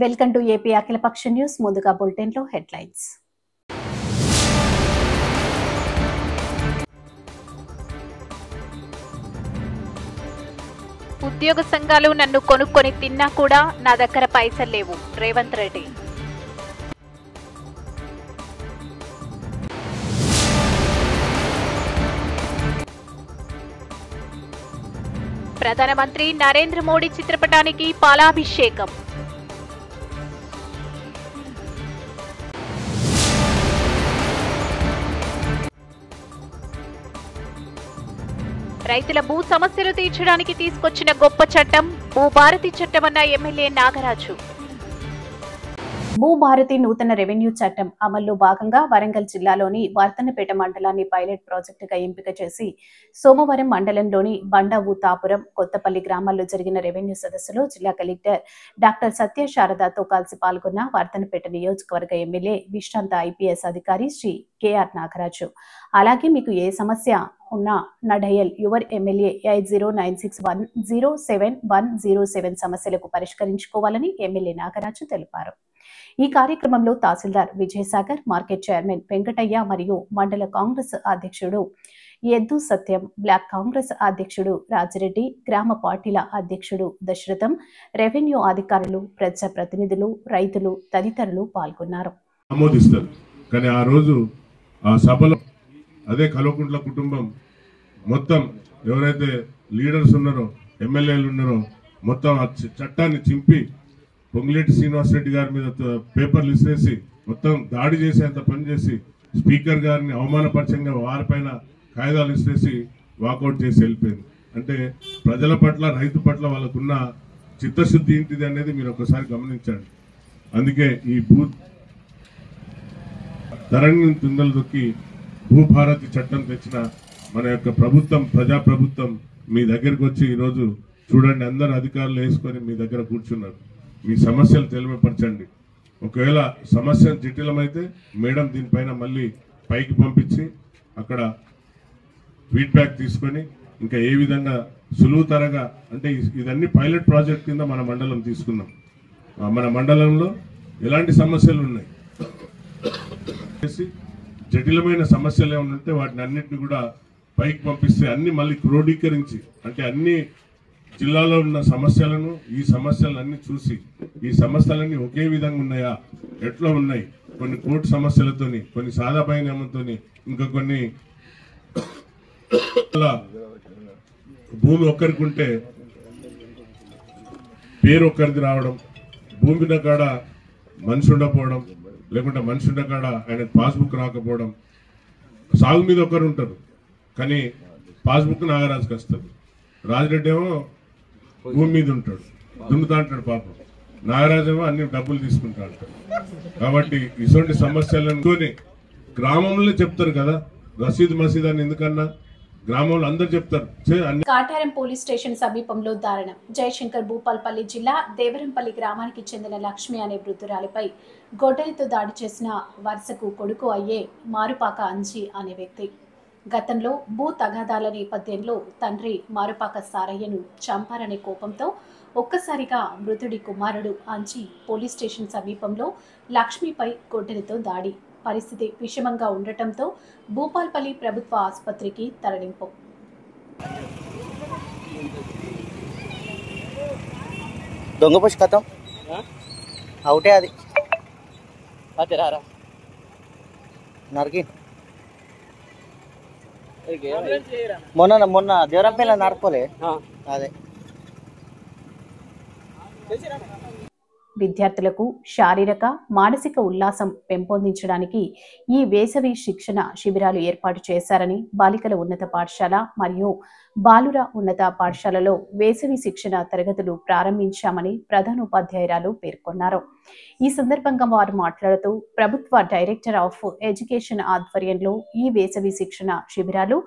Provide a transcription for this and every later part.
Welcome to AP అఖిలపక్ష news. ముందుగా bulletin లో హెడ్లైన్స్. ఉద్యోగ సంఘాలు నన్ను కొనుక్కొని తిన్నా కూడా నా దగ్గర పైసలు లేవు. రేవంత్ రెడ్డి. ప్రధానమంత్రి నరేంద్ర మోడీ చిత్రపటానికి పాలాభిషేకం. రైతుల భూ సమస్యలు తీర్చడానికి తీసుకొచ్చిన గొప్ప చట్టం భూభారతి చట్టమన్న ఎమ్మెల్యే నాగరాజు. భూభారతి నూతన రెవెన్యూ చట్టం అమల్లో భాగంగా వరంగల్ జిల్లాలోని వర్తనపేట మండలాన్ని పైలట్ ప్రాజెక్టుగా ఎంపిక చేసి సోమవారం మండలంలోని బండవుతాపురం, కొత్తపల్లి గ్రామాల్లో జరిగిన రెవెన్యూ సదస్సులో జిల్లా కలెక్టర్ డాక్టర్ సత్య శారదాతో కలిసి పాల్గొన్న వర్తనపేట నియోజకవర్గ ఎమ్మెల్యే విశ్రాంత ఐపీఎస్ అధికారి శ్రీ కేఆర్ నాగరాజు. అలాగే మీకు ఏ సమస్య ఉన్న నడయల్ యువర్ ఎమ్మెల్యే 8096107107 సమస్యలకు పరిష్కరించుకోవాలని ఎమ్మెల్యే నాగరాజు తెలిపారు. ఈ కార్యక్రమంలో తహసీల్దార్ విజయసాగర్, మార్కెట్ చైర్మన్ వెంకటయ్య మరియు మండల కాంగ్రెస్ అధ్యక్షుడు ఎద్దు సత్యం, బ్లాక్ కాంగ్రెస్ అధ్యక్షుడు రాజిరెడ్డి, గ్రామ పార్టీల అధ్యక్షుడు దశరథం, రెవెన్యూ అధికారులు, ప్రజా ప్రతినిధులు, రైతులు తదితరులు పాల్గొన్నారు. కానీ ఆ రోజు ఆ సభలో అదే కల్వకుంట్ల కుటుంబం మొత్తం ఎవరైతే లీడర్స్ ఉన్నారో, ఎమ్మెల్యేలు ఉన్నారో మొత్తం ఆ చట్టాన్ని చింపి పొంగులేటి శ్రీనివాసరెడ్డి గారి మీద పేపర్లు ఇసేసి మొత్తం దాడి చేసేంత పని చేసి స్పీకర్ గారిని అవమానపరచంగా వారిపైన కాయిదాలు ఇసేసి వాకౌట్ చేసి వెళ్ళిపోయింది. అంటే ప్రజల పట్ల, రైతు పట్ల వాళ్ళకున్న చిత్తశుద్ధి ఏంటిది అనేది మీరు ఒకసారి గమనించండి. అందుకే ఈ ధరణిని తుంగలు దొక్కి భూభారతి చట్టం తెచ్చిన మన యొక్క ప్రభుత్వం, ప్రజాప్రభుత్వం మీ దగ్గరికి వచ్చి ఈరోజు చూడండి, అందరు అధికారులు వేసుకొని మీ దగ్గర కూర్చున్నారు. మీ సమస్యలు తెలియపరచండి. ఒకవేళ సమస్య జటిలమైతే మేడం దీనిపైన మళ్ళీ పైకి పంపించి అక్కడ ఫీడ్బ్యాక్ తీసుకొని ఇంకా ఏ విధంగా సులువుతరగా, అంటే ఇదన్నీ పైలట్ ప్రాజెక్ట్ కింద మన మండలం తీసుకున్నాం. మన మండలంలో ఎలాంటి సమస్యలు ఉన్నాయి, జటిలమైన సమస్యలు ఏమైనా ఉంటే వాటిని అన్నింటినీ కూడా పైకి పంపిస్తే అన్ని మళ్ళీ క్రోడీకరించి, అంటే అన్ని జిల్లాలో ఉన్న సమస్యలను, ఈ సమస్యలన్నీ చూసి ఈ సమస్యలన్నీ ఒకే విధంగా ఉన్నాయా, ఎట్లా ఉన్నాయి, కొన్ని కోర్టు సమస్యలతోని, కొన్ని సాదా బైనామంతోని, ఇంకా కొన్ని భూమి ఒక్కరికి ఉంటే పేరు ఒక్కరిది రావడం, భూమిన కాడ మనిషి ఉండకపోవడం, లేకుంటే మనిషి ఉన్న కాడ ఆయన పాస్బుక్ రాకపోవడం, సాగు మీద ఒకరు ఉంటారు కానీ పాస్బుక్ నాగరాజుకి వస్తుంది, రాజిరెడ్డి ఏమో భూమి మీద ఉంటాడు, దున్నుతా అంటాడు పాపం, నాగరాజు ఏమో అన్ని డబ్బులు తీసుకుంటా అంటాడు. కాబట్టి ఇటువంటి సమస్యలను గ్రామంలో చెప్తారు కదా, రసీద్ మసీద్ అని ఎందుకన్నా గ్రామంలో అందరు చెప్తారు. కాటారం పోలీస్ స్టేషన్ సమీపంలో దారుణం. జయశంకర్ భూపాల్పల్లి జిల్లా దేవరంపల్లి గ్రామానికి చెందిన లక్ష్మి అనే వృద్ధురాలిపై గొడ్డలితో దాడి చేసిన వరుసకు కొడుకు అయ్యే మారుపాక అంజి అనే వ్యక్తి గతంలో భూ తగాదాల నేపథ్యంలో తండ్రి మారుపాక సారయ్యను చంపారనే కోపంతో ఒక్కసారిగా మృతుడి కుమారుడు అంజి పోలీస్ స్టేషన్ సమీపంలో లక్ష్మిపై గొడ్డలితో దాడి. పరిస్థితి విషమంగా ఉండటంతో భూపాల్పల్లి ప్రభుత్వ ఆసుపత్రికి తరలింపు. దొంగ పుష్కతం అవుటే అది నరికి మొన్న దేవరంపల్లి నరకోలే అదే. విద్యార్థులకు శారీరక, మానసిక ఉల్లాసం పెంపొందించడానికి ఈ వేసవి శిక్షణ శిబిరాలు ఏర్పాటు చేశారని బాలికల ఉన్నత పాఠశాల మరియు బాలుర ఉన్నత పాఠశాలలో వేసవి శిక్షణ తరగతులు ప్రారంభించామని ప్రధానోపాధ్యాయురాలు పేర్కొన్నారు. ఈ సందర్భంగా వారు మాట్లాడుతూ ప్రభుత్వ డైరెక్టర్ ఆఫ్ ఎడ్యుకేషన్ ఆధ్వర్యంలో ఈ వేసవి శిక్షణ శిబిరాలు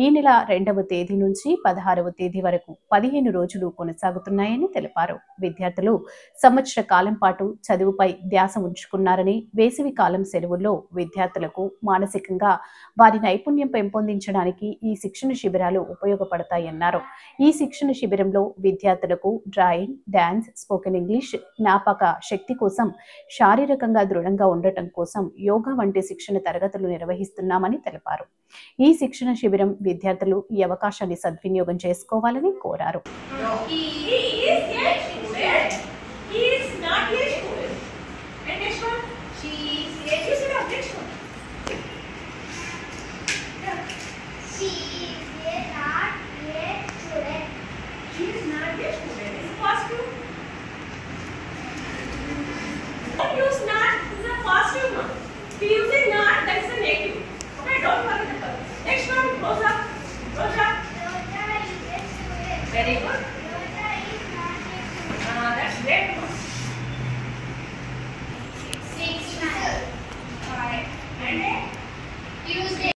ఈ నెల 2వ తేదీ నుంచి 16వ తేదీ వరకు 15 రోజులు కొనసాగుతున్నాయని తెలిపారు. విద్యార్థులు సంవత్సర కాలం కాలం పాటు చదువుపై ధ్యాస ఉంచుకున్నారని, వేసవి కాలం సెలవుల్లో విద్యార్థులకు మానసికంగా వారి నైపుణ్యం పెంపొందించడానికి ఈ శిక్షణ శిబిరాలు ఉపయోగపడతాయన్నారు. ఈ శిక్షణ శిబిరంలో విద్యార్థులకు డ్రాయింగ్, డాన్స్, స్పోకెన్ ఇంగ్లీష్, జ్ఞాపక శక్తి కోసం, శారీరకంగా దృఢంగా ఉండటం కోసం యోగా వంటి శిక్షణ తరగతులు నిర్వహిస్తున్నామని తెలిపారు. ఈ శిక్షణ శిబిరం విద్యార్థులు ఈ అవకాశాన్ని సద్వినియోగం చేసుకోవాలని కోరారు. Very good. That's great. 6, 5, and Tuesday.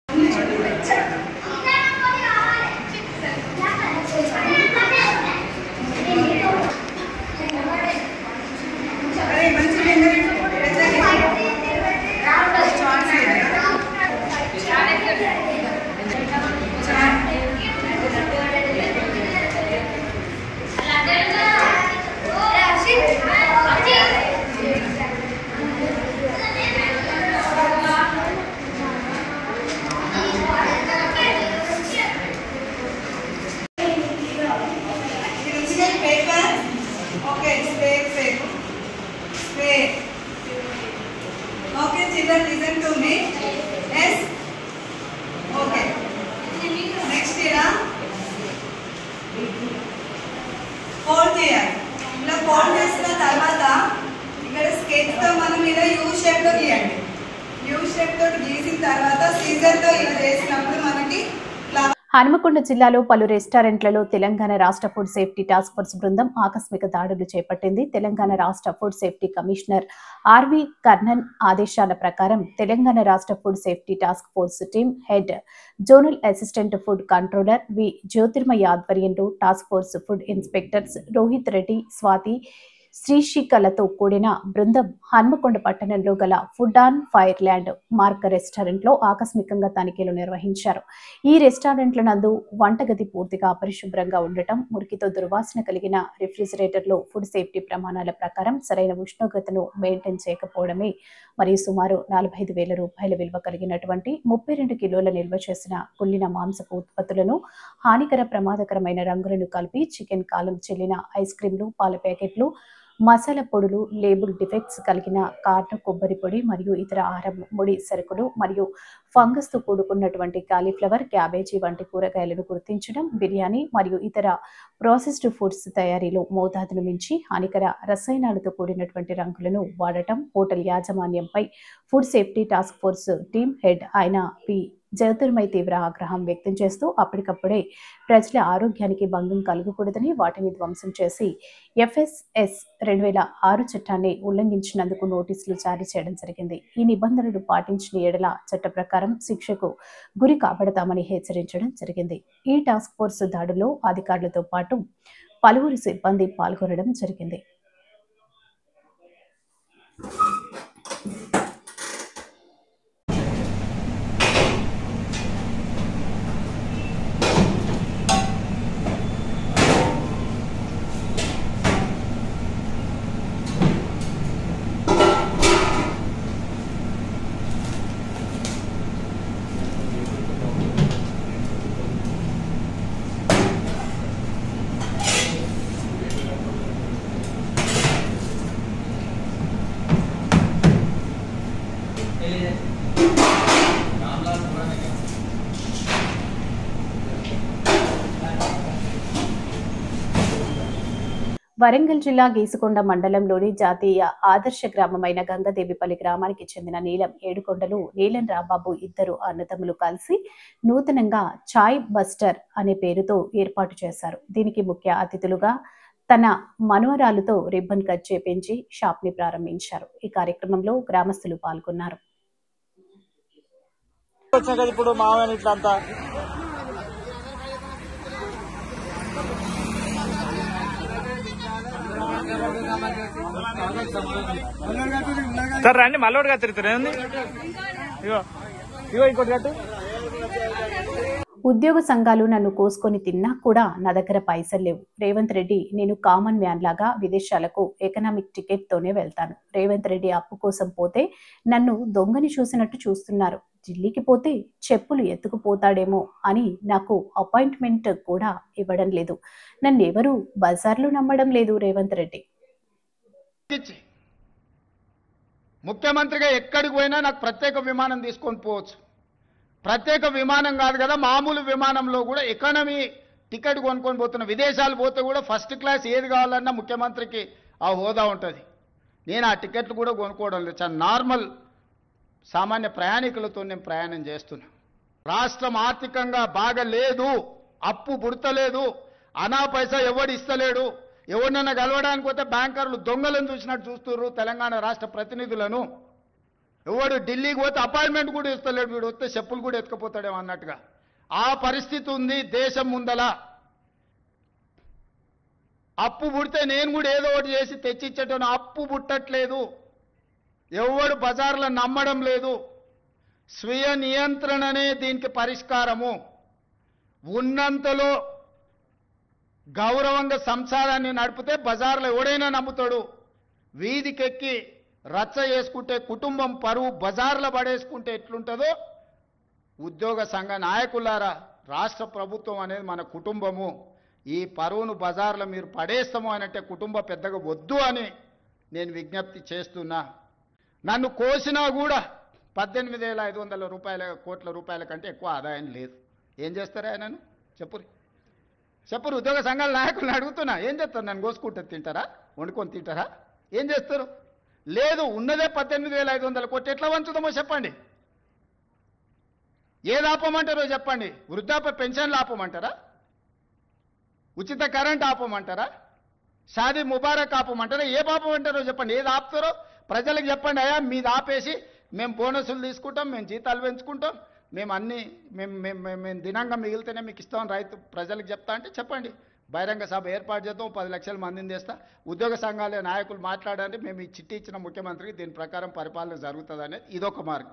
Okay, children, listen to me. Yes. Okay. Next here. Fold చేయాలి. ఇలా ఫోల్డ్ చేసిన తర్వాత ఇక్కడ స్కెచ్ తో మనం ఇలా యూ షేప్ తో గీయండి. యూ షేప్ తో గీసిన తర్వాత సీజర్ తో ఇలా చేసినప్పుడు మనకి హనుమకొండ జిల్లాలో పలు రెస్టారెంట్లలో తెలంగాణ రాష్ట్ర ఫుడ్ సేఫ్టీ టాస్క్ ఫోర్స్ బృందం ఆకస్మిక దాడులు చేపట్టింది. తెలంగాణ రాష్ట్ర food safety commissioner R V Karnan ఆదేశాల ప్రకారం తెలంగాణ రాష్ట్ర food safety task force team head zonal assistant food controller V Jyothirmaya ఆధ్వర్యంలో task force food inspectors Rohith Reddy, Swathi, శ్రీశిఖలతో కూడిన బృందం హన్మకొండ పట్టణంలో గల food on fire landmark రెస్టారెంట్లో ఆకస్మికంగా తనిఖీలు నిర్వహించారు. ఈ రెస్టారెంట్ల నందు వంటగది పూర్తిగా అపరిశుభ్రంగా ఉండటం, మురికితో దుర్వాసన కలిగిన రిఫ్రిజిరేటర్లో ఫుడ్ సేఫ్టీ ప్రమాణాల ప్రకారం సరైన ఉష్ణోగ్రతను మెయింటైన్ చేయకపోవడమే మరియు సుమారు 45,000 రూపాయల విలువ కలిగినటువంటి 32 కిలోల నిల్వ చేసిన కుళ్ళిన మాంసపు ఉత్పత్తులను, హానికర ప్రమాదకరమైన రంగులను కలిపి చికెన్ కాలం చెల్లిన ఐస్ క్రీంలు, పాల ప్యాకెట్లు, మసాలా పొడులు, లేబుల్ డిఫెక్ట్స్ కలిగిన కార్న్, కొబ్బరి పొడి మరియు ఇతర ఆహారం ముడి సరుకులు మరియు ఫంగస్ తో కూడుకున్నటువంటి కాలీఫ్లవర్, క్యాబేజీ వంటి కూరగాయలను గుర్తించడం, బిర్యానీ మరియు ఇతర ప్రాసెస్డ్ ఫుడ్స్ తయారీలో మోతాదును మించి హానికర రసాయనాలతో కూడినటువంటి రంగులను వాడటం, హోటల్ యాజమాన్యంపై food safety task force team head అయిన పి జ్యోతిర్మయ తీవ్ర ఆగ్రహం వ్యక్తం చేస్తూ అప్పటికప్పుడే ప్రజల ఆరోగ్యానికి భంగం కలగకూడదని వాటిని ధ్వంసం చేసి FSS 2006 చట్టాన్ని ఉల్లంఘించినందుకు నోటీసులు జారీ చేయడం జరిగింది. ఈ నిబంధనలు పాటించిన ఎడల చట్ట ప్రకారం శిక్షకు గురి కాబడతామని హెచ్చరించడం జరిగింది. ఈ టాస్క్ ఫోర్స్ దాడులో అధికారులతో పాటు పలువురు సిబ్బంది పాల్గొనడం జరిగింది. వరంగల్ జిల్లా గీసుకొండ మండలంలోని జాతీయ ఆదర్శ గ్రామమైన గంగదేవిపల్లి గ్రామానికి చెందిన నీలం ఏడుకొండలు, నీలం రాంబాబు ఇద్దరు అన్నదమ్ములు కలిసి నూతనంగా చాయ్ బస్టర్ అనే పేరుతో ఏర్పాటు చేశారు. దీనికి ముఖ్య అతిథులుగా తన మనవరాలతో రిబ్బన్ కట్ చేపించి షాప్ ని ప్రారంభించారు. ఈ కార్యక్రమంలో గ్రామస్తులు పాల్గొన్నారు. ఇప్పుడు మామయ్య ఇట్లా అంతా సార్ రండి మళ్ళీ తిరుగుతారు ఏంది ఇగో ఇగో ఇంకోటి కట్టు. ఉద్యోగ సంఘాలు నన్ను కోసుకొని తిన్నా కూడా నా దగ్గర పైసలు లేవు. రేవంత్ రెడ్డి, నేను కామన్ మ్యాన్ లాగా విదేశాలకు ఎకనామిక్ టికెట్ తోనే వెళ్తాను. రేవంత్ రెడ్డి అప్పు కోసం పోతే నన్ను దొంగని చూసినట్టు చూస్తున్నారు. ఢిల్లీకి పోతే చెప్పులు ఎత్తుకుపోతాడేమో అని నాకు అపాయింట్మెంట్ కూడా ఇవ్వడం లేదు. నన్ను ఎవరు బజార్లో నమ్మడం లేదు రేవంత్ రెడ్డి. ముఖ్యమంత్రిగా ఎక్కడికి పోయినా నాకు ప్రత్యేక విమానం తీసుకొని పోవచ్చు. ప్రత్యేక విమానం కాదు కదా, మామూలు విమానంలో కూడా ఎకానమీ టికెట్ కొనుక్కొని పోతున్నా. విదేశాలు పోతే కూడా ఫస్ట్ క్లాస్ ఏది కావాలన్నా ముఖ్యమంత్రికి ఆ హోదా ఉంటుంది. నేను ఆ టికెట్లు కూడా కొనుక్కోవడం లేదు. చాలా నార్మల్ సామాన్య ప్రయాణికులతో నేను ప్రయాణం చేస్తున్నా. రాష్ట్రం ఆర్థికంగా బాగా లేదు, అప్పు పుడతలేదు, అనా పైసా ఎవడు ఇస్తలేడు. ఎవరినైనా కలవడానికి పోతే బ్యాంకర్లు దొంగలను చూసినట్టు చూస్తున్నారు తెలంగాణ రాష్ట్ర ప్రతినిధులను. ఎవడు ఢిల్లీకి పోతే అపాయింట్మెంట్ కూడా ఇస్తలేడు, వీడు వస్తే చెప్పులు కూడా ఎత్తుకుపోతాడేమో అన్నట్టుగా ఆ పరిస్థితి ఉంది దేశం ముందల. అప్పు పుడితే నేను కూడా ఏదో ఒకటి చేసి తెచ్చిచ్చేటను, అప్పు పుట్టట్లేదు. ఎవడు బజార్లో నమ్మడం లేదు. స్వీయ నియంత్రణనే దీనికి పరిష్కారము. ఉన్నంతలో గౌరవంగా సంసారాన్ని నడిపితే బజార్లో ఎవడైనా నమ్ముతాడు. వీధికెక్కి రచ్చ చేసుకుంటే కుటుంబం పరువు బజార్లో పడేసుకుంటే ఎట్లుంటుందో, ఉద్యోగ సంఘ నాయకులారా, రాష్ట్ర ప్రభుత్వం అనేది మన కుటుంబము. ఈ పరువును బజార్లో మీరు పడేస్తాము అనంటే కుటుంబ పెద్దగా వద్దు అని నేను విజ్ఞప్తి చేస్తున్నా. నన్ను కోసినా కూడా 18,500 కోట్ల రూపాయల కంటే ఎక్కువ ఆదాయం లేదు. ఏం చేస్తారా ఆయనను చెప్పురు ఉద్యోగ సంఘాల నాయకులను అడుగుతున్నా, ఏం చేస్తారు? నన్ను కోసుకుంటే తింటారా? వండుకొని తింటారా? ఏం చేస్తారు? లేదు, ఉన్నదే 18,500 కోట్లు. ఎట్లా వంచుదామో చెప్పండి. ఏది ఆపమంటారో చెప్పండి. వృద్ధాప్య పెన్షన్లు ఆపమంటారా? ఉచిత కరెంట్ ఆపమంటారా? షాదీ ముబారక్ ఆపమంటారా? ఏ ఆపమంటారో చెప్పండి. ఏది ఆపుతారో ప్రజలకు చెప్పండి. అయ్యా మీది ఆపేసి మేము బోనసులు తీసుకుంటాం, మేము జీతాలు పెంచుకుంటాం, మేము అన్నీ మేము దినంగా మిగిలితేనే మీకు ఇస్తాం రైతు ప్రజలకు చెప్తా అంటే చెప్పండి. బహిరంగ సభ ఏర్పాటు చేద్దాం, 10 లక్షల మందిని తెస్తా. ఉద్యోగ సంఘాల నాయకులు మాట్లాడండి, మేము ఈ చిట్టి ఇచ్చిన ముఖ్యమంత్రికి దీని ప్రకారం పరిపాలన జరుగుతుంది అనేది ఇదొక మార్గం.